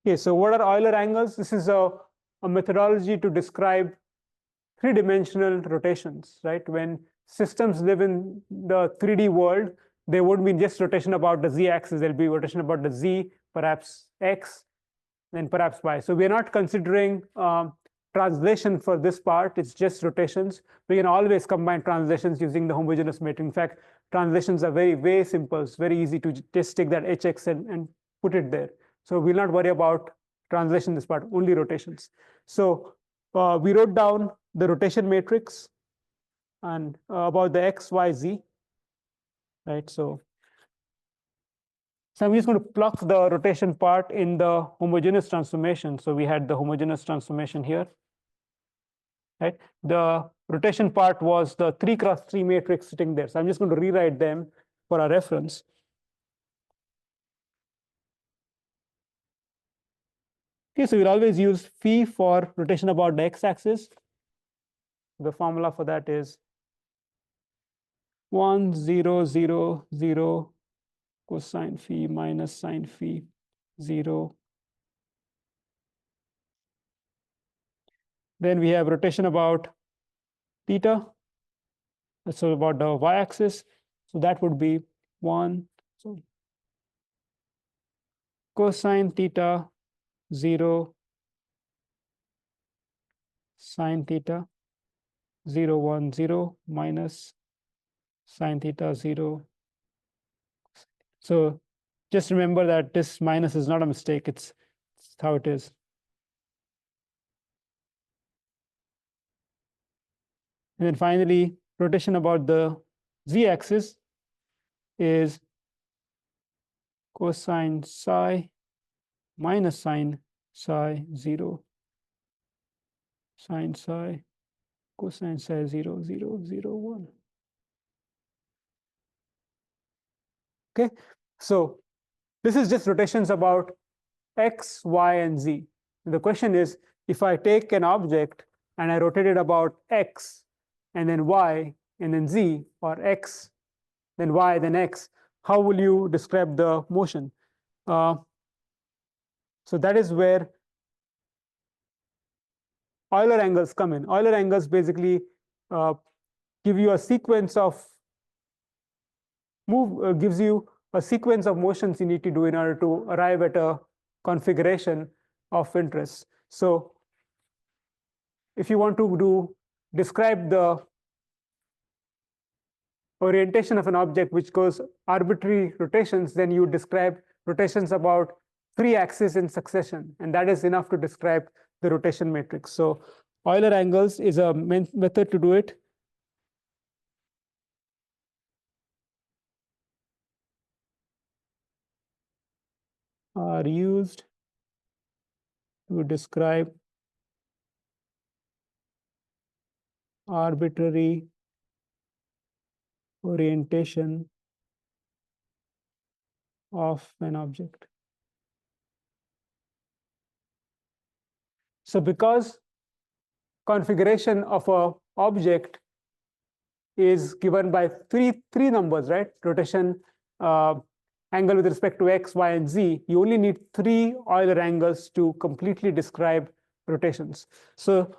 Okay, so what are Euler angles? This is a methodology to describe three-dimensional rotations, right? When systems live in the 3D world, there won't be just rotation about the z-axis. There'll be rotation about the z, perhaps x, then perhaps y. So we're not considering translation for this part. It's just rotations. We can always combine translations using the homogeneous matrix. In fact, translations are very simple. It's very easy to just take that hx and put it there. So we'll not worry about translation this part, only rotations. So we wrote down the rotation matrix and about the x, y, z, right? So I'm just going to pluck the rotation part in the homogeneous transformation. So we had the homogeneous transformation here, right? The rotation part was the 3x3 matrix sitting there. So I'm just going to rewrite them for our reference. Okay, so we'll always use phi for rotation about the x-axis. The formula for that is 1, 0, 0, 0 cosine phi minus sine phi 0. Then we have rotation about theta. So about the y-axis. So that would be 1. So cosine theta 0 sine theta 0, 1, 0 minus sine theta 0. So just remember that this minus is not a mistake. It's how it is. And then finally, rotation about the z-axis is cosine psi minus sine psi 0 sine psi cosine psi 0, 0, 0, 1. Okay, so this is just rotations about x, y, and z. The question is, if I take an object and I rotate it about x, and then y, and then z, or x, then y, then x, how will you describe the motion? So that is where Euler angles come in. Euler angles basically give you a sequence of gives you a sequence of motions you need to do in order to arrive at a configuration of interest. So if you want to describe the orientation of an object which goes arbitrary rotations, then you describe rotations about 3 axes in succession, and that is enough to describe the rotation matrix. So Euler angles is a method to do it. Are used to describe arbitrary orientation of an object. So because configuration of an object is given by three numbers, right? Rotation angle with respect to x, y, and z. You only need 3 Euler angles to completely describe rotations. So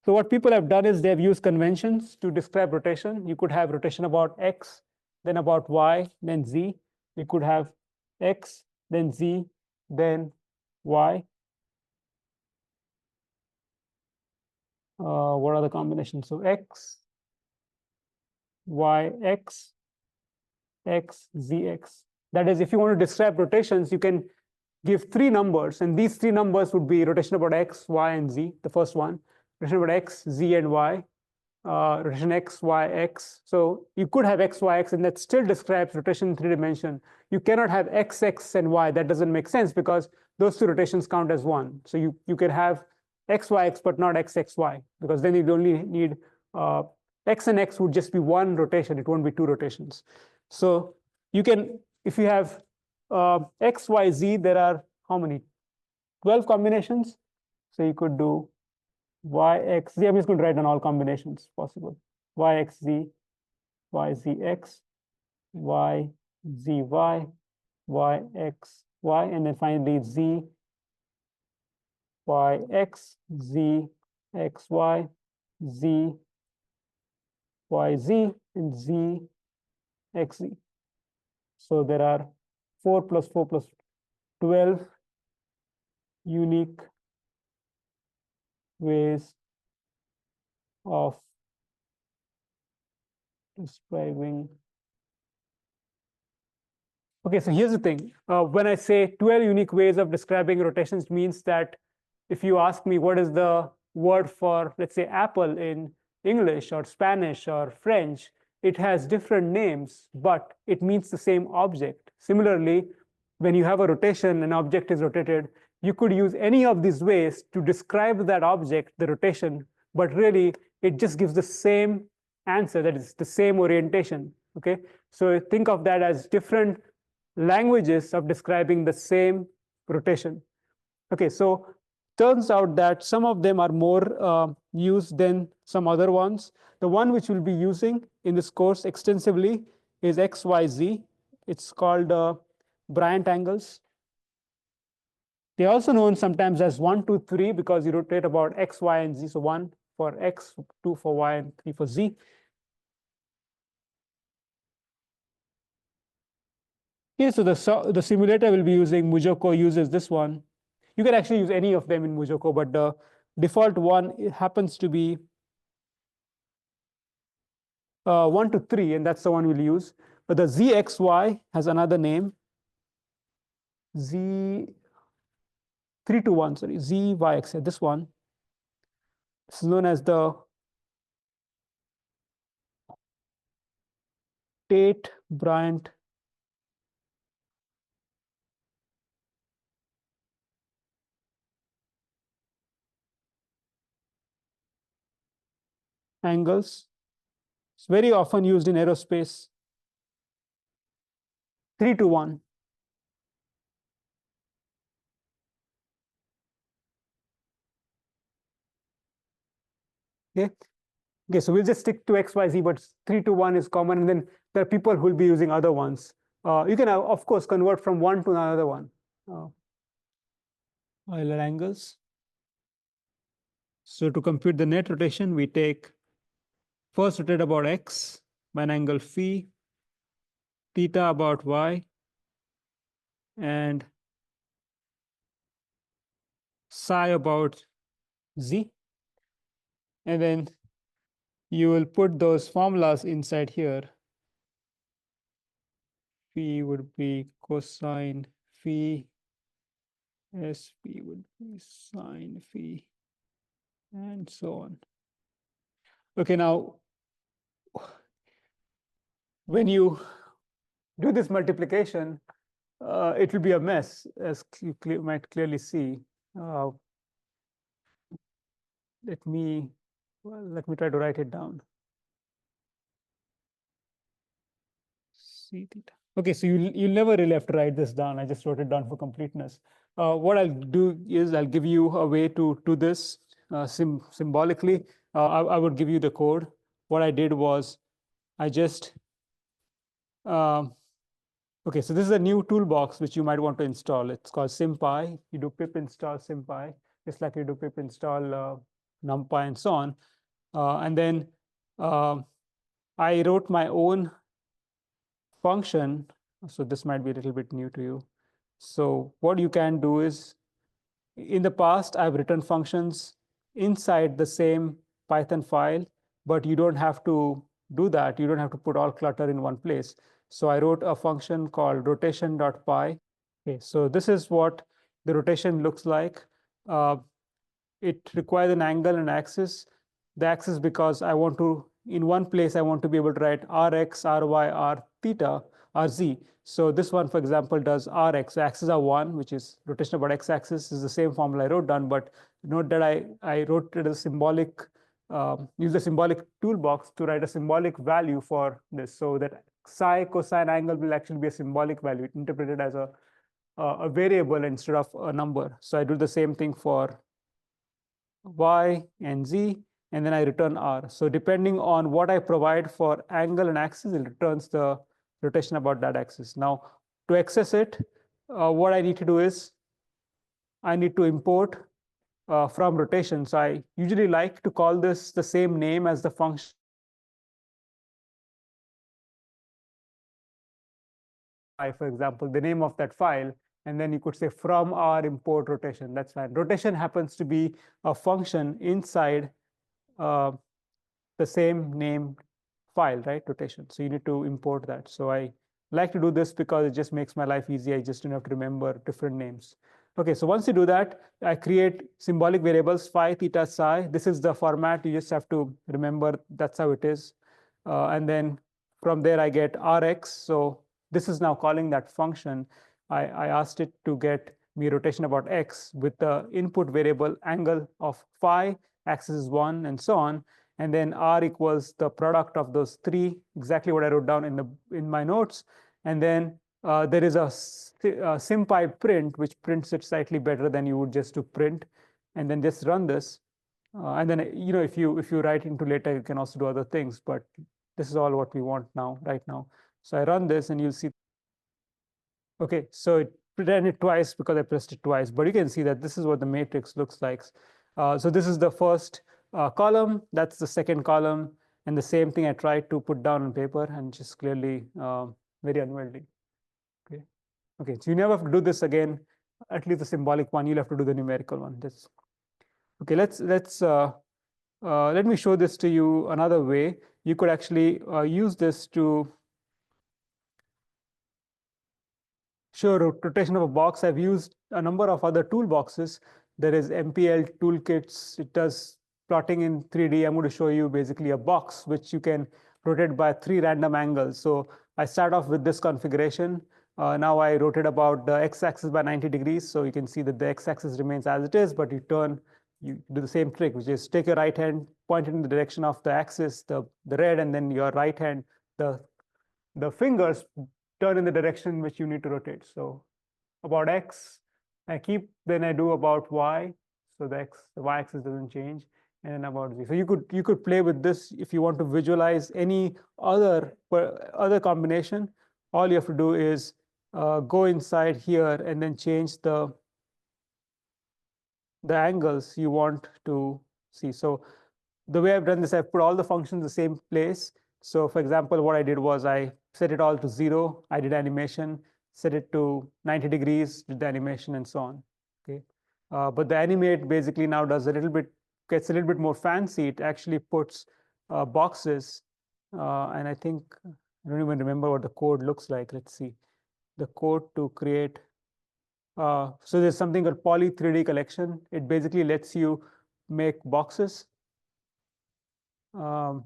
what people have done is they've used conventions to describe rotation. You could have rotation about x, then about y, then z. You could have x, then z, then y. What are the combinations? So x, y, x, x, z, x. That is, if you want to describe rotations, you can give 3 numbers, and these 3 numbers would be rotation about x, y, and z, the first one, rotation about x, z, and y, rotation x, y, x. So you could have x, y, x, and that still describes rotation in 3 dimension. You cannot have x, x, and y. That doesn't make sense because those 2 rotations count as 1. So you can have x, y, x, but not x, x, y, because then you only need x and x would just be 1 rotation. It won't be 2 rotations. So you can, if you have x, y, z, there are how many? 12 combinations. So you could do y, x, z. I'm just going to write down all combinations possible. Y, x, z, y, z, x, y, z, y, y, x, y, and then finally z, y, x, z, x, y, z, y, z, and z, x, z. So there are 4 plus 4 plus 12 unique ways of describing. Okay, so here's the thing. When I say 12 unique ways of describing rotations, means that if you ask me what is the word for, let's say, apple in English or Spanish or French, it has different names, but it means the same object. Similarly, when you have a rotation, an object is rotated, you could use any of these ways to describe that object, the rotation, but really it just gives the same answer, that is the same orientation. Okay, so think of that as different languages of describing the same rotation. Okay, so turns out that some of them are more used than some other ones. The one which we'll be using in this course extensively is XYZ. It's called Bryant angles. They're also known sometimes as 1, 2, 3 because you rotate about X, Y, and Z. So 1 for X, 2 for Y, and 3 for Z. Okay, so the simulator will be using MuJoCo uses this one. You can actually use any of them in MuJoCo, but the default one happens to be 1 to 3, and that's the one we'll use. But the ZXY has another name, Z 3 to 1, sorry, ZYX, this one. This is known as the Tate-Bryant angles. It's very often used in aerospace. 3 to 1. Okay. Okay, so we'll just stick to XYZ, but 3 to 1 is common, and then there are people who will be using other ones. You can, of course, convert from one to another one. Euler angles. So to compute the net rotation, we take first rotate about x by an angle phi, theta about y, and psi about z. And then you will put those formulas inside here. Phi would be cosine phi, SP would be sine phi, and so on. Okay, now when you do this multiplication, it will be a mess, as you might clearly see. Let me try to write it down. C theta. Okay, so you'll never really have to write this down. I just wrote it down for completeness. What I'll do is I'll give you a way to do this symbolically. I would give you the code. What I did was I just okay, so this is a new toolbox which you might want to install. It's called SymPy. You do pip install SymPy, just like you do pip install NumPy and so on. And then I wrote my own function. So this might be a little bit new to you. So what you can do is, in the past, I've written functions inside the same Python file, but you don't have to do that. You don't have to put all clutter in one place. So I wrote a function called rotation.py. Okay, so this is what the rotation looks like. It requires an angle and axis. The axis, because I want to, in one place, I want to be able to write Rx, Ry, R theta, Rz. So this one, for example, does Rx. The axes are 1, which is rotation about x-axis, is the same formula I wrote down, but note that I wrote it as symbolic, use the symbolic toolbox to write a symbolic value for this, so that psi cosine angle will actually be a symbolic value, interpreted as a variable instead of a number. So I do the same thing for y and z, and then I return r. So depending on what I provide for angle and axis, it returns the rotation about that axis. Now, to access it, what I need to do is I need to import from rotation. So I usually like to call this the same name as the function. For example, the name of that file, and then you could say from our import rotation. That's fine. Rotation happens to be a function inside the same name file, right? Rotation. So you need to import that. So I like to do this because it just makes my life easy. I just don't have to remember different names. Okay, so once you do that, I create symbolic variables phi, theta, psi. This is the format. You just have to remember that's how it is. And then from there, I get Rx. So this is now calling that function. I asked it to get me rotation about X with the input variable angle of phi, axis is 1, and so on. And then R equals the product of those three, exactly what I wrote down in my notes. And then there is a SymPy print, which prints it slightly better than you would just to print. And then just run this. And then if you write into later, you can also do other things. But this is all what we want now, right now. So I run this, and you'll see. Okay, so it ran it twice because I pressed it twice. But you can see that this is what the matrix looks like. So this is the first column. That's the second column. And the same thing I tried to put down on paper, and just clearly very unwieldy. Okay. Okay, so you never have to do this again. At least the symbolic one, you'll have to do the numerical one. That's okay. Let me show this to you another way. You could actually use this to show rotation of a box. I've used a number of other toolboxes. There is MPL toolkits. It does plotting in 3D. I'm going to show you basically a box which you can rotate by 3 random angles. So I start off with this configuration. Now I rotate about the x-axis by 90 degrees. So you can see that the x-axis remains as it is, but you do the same trick, which is take your right hand, point it in the direction of the axis, the red, and then your right hand, the fingers turn in the direction which you need to rotate. So about x, then I do about y. So the y-axis doesn't change, and then about z. So you could play with this if you want to visualize any other combination. All you have to do is go inside here and then change the angles you want to see. So the way I've done this, I've put all the functions in the same place. So for example, what I did was I set it all to 0. I did animation, set it to 90 degrees, did the animation, and so on. Okay. But the animate basically now gets a little bit more fancy. It actually puts boxes. And I think, I don't even remember what the code looks like. Let's see. The code to create. So there's something called poly 3D collection. It basically lets you make boxes. And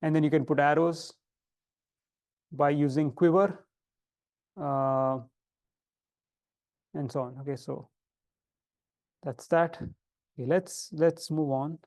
then you can put arrows by using quiver and so on. Okay, so that's that. Okay, let's move on.